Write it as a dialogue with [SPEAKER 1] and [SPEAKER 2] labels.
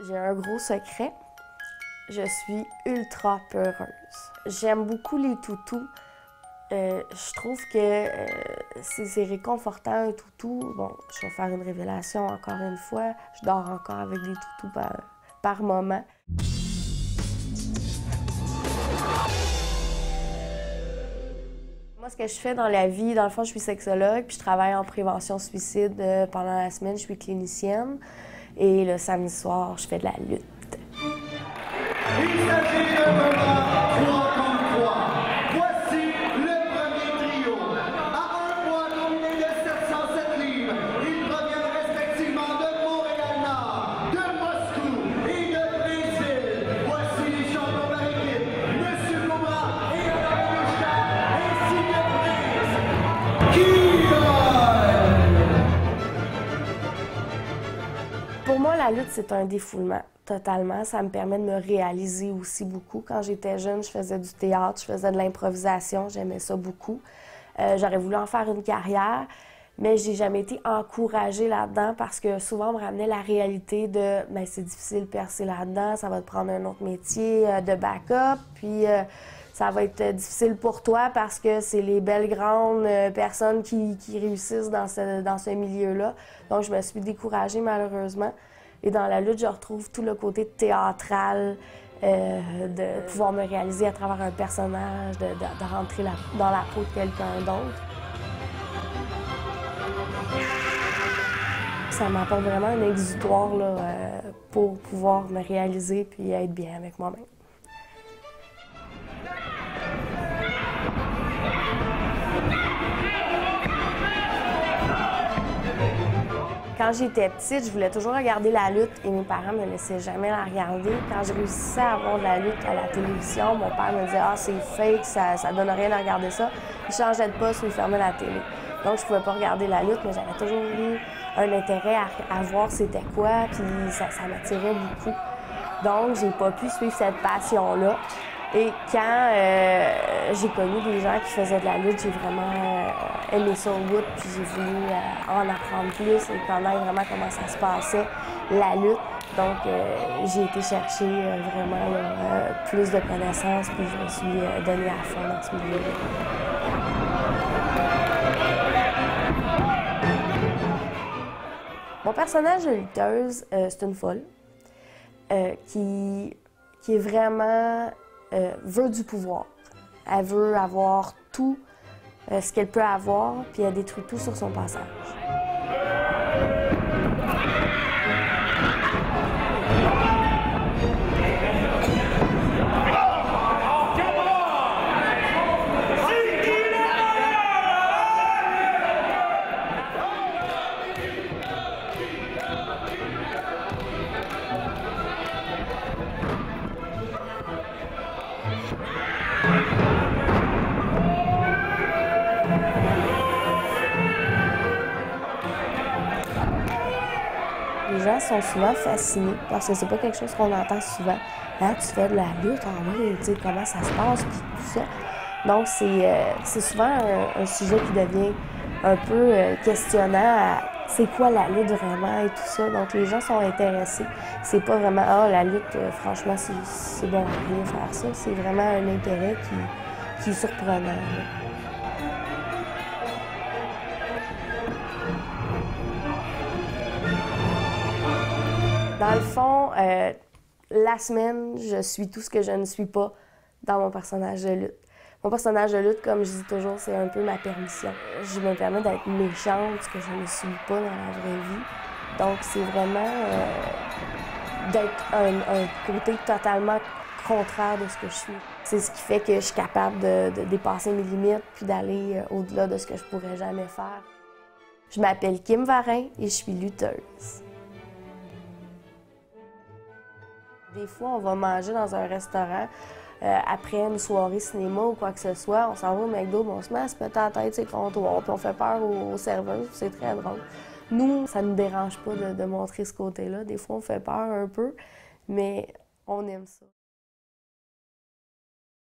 [SPEAKER 1] J'ai un gros secret. Je suis ultra peureuse. J'aime beaucoup les toutous. Je trouve que c'est réconfortant, un toutou. Bon, je vais faire une révélation encore une fois. Je dors encore avec des toutous par moment. Moi, ce que je fais dans la vie, dans le fond, je suis sexologue, puis je travaille en prévention suicide pendant la semaine. Je suis clinicienne. Et le samedi soir, je fais de la lutte.
[SPEAKER 2] Il s'agit d'un combat 3 contre 3. Voici le premier trio. À un poids combiné de 707 livres, ils proviennent respectivement de Montréal-Nord, de Moscou et de Brésil. Voici les champions par équipe, Monsieur Cobra et Alain ainsi que Prince
[SPEAKER 1] Pour moi, la lutte, c'est un défoulement, totalement. Ça me permet de me réaliser aussi beaucoup. Quand j'étais jeune, je faisais du théâtre, je faisais de l'improvisation, j'aimais ça beaucoup. J'aurais voulu en faire une carrière, mais j'ai jamais été encouragée là-dedans parce que souvent, on me ramenait la réalité de « bien, c'est difficile de percer là-dedans, ça va te prendre un autre métier de backup, puis ça va être difficile pour toi parce que c'est les belles grandes personnes qui réussissent dans ce milieu-là. » Donc, je me suis découragée, malheureusement. Et dans la lutte, je retrouve tout le côté théâtral, de pouvoir me réaliser à travers un personnage, de rentrer dans la peau de quelqu'un d'autre. Ça m'apporte vraiment un exutoire là, pour pouvoir me réaliser puis être bien avec moi-même. Quand j'étais petite, je voulais toujours regarder la lutte et mes parents ne me laissaient jamais la regarder. Quand je réussissais à voir de la lutte à la télévision, mon père me disait « Ah, c'est fake, ça donne rien à regarder ça ». Il changeait de poste ou il fermait la télé. Donc, je pouvais pas regarder la lutte, mais j'avais toujours eu un intérêt à voir c'était quoi, puis ça m'attirait beaucoup. Donc, j'ai pas pu suivre cette passion-là. Et quand j'ai connu des gens qui faisaient de la lutte, j'ai vraiment aimé ça au bout, puis j'ai voulu en apprendre plus et connaître vraiment comment ça se passait, la lutte. Donc, j'ai été chercher vraiment plus de connaissances, puis je me suis donnée à fond dans ce milieu-là. Mon personnage de lutteuse, c'est une folle qui est vraiment... veut du pouvoir. Elle veut avoir tout ce qu'elle peut avoir, puis elle détruit tout sur son passage. Les gens sont souvent fascinés parce que c'est pas quelque chose qu'on entend souvent. Hein, tu fais de la lutte, tu sais comment ça se passe, puis tout ça. Donc, c'est souvent un sujet qui devient un peu questionnant à c'est quoi la lutte vraiment et tout ça. Donc, les gens sont intéressés. C'est pas vraiment « Ah, la lutte, franchement, c'est bon à rien faire ça ». C'est vraiment un intérêt qui est surprenant. Là. Dans le fond, la semaine, je suis tout ce que je ne suis pas dans mon personnage de lutte. Mon personnage de lutte, comme je dis toujours, c'est un peu ma permission. Je me permets d'être méchante, ce que je ne suis pas dans la vraie vie. Donc, c'est vraiment d'être un côté totalement contraire de ce que je suis. C'est ce qui fait que je suis capable de dépasser mes limites puis d'aller au-delà de ce que je pourrais jamais faire. Je m'appelle Kim Varin et je suis lutteuse. Des fois, on va manger dans un restaurant après une soirée cinéma ou quoi que ce soit. On s'en va au McDo, on se met à se péter la tête sur le comptoir, puis on fait peur aux serveuses, c'est très drôle. Nous, ça ne nous dérange pas de montrer ce côté-là. Des fois, on fait peur un peu, mais on aime ça.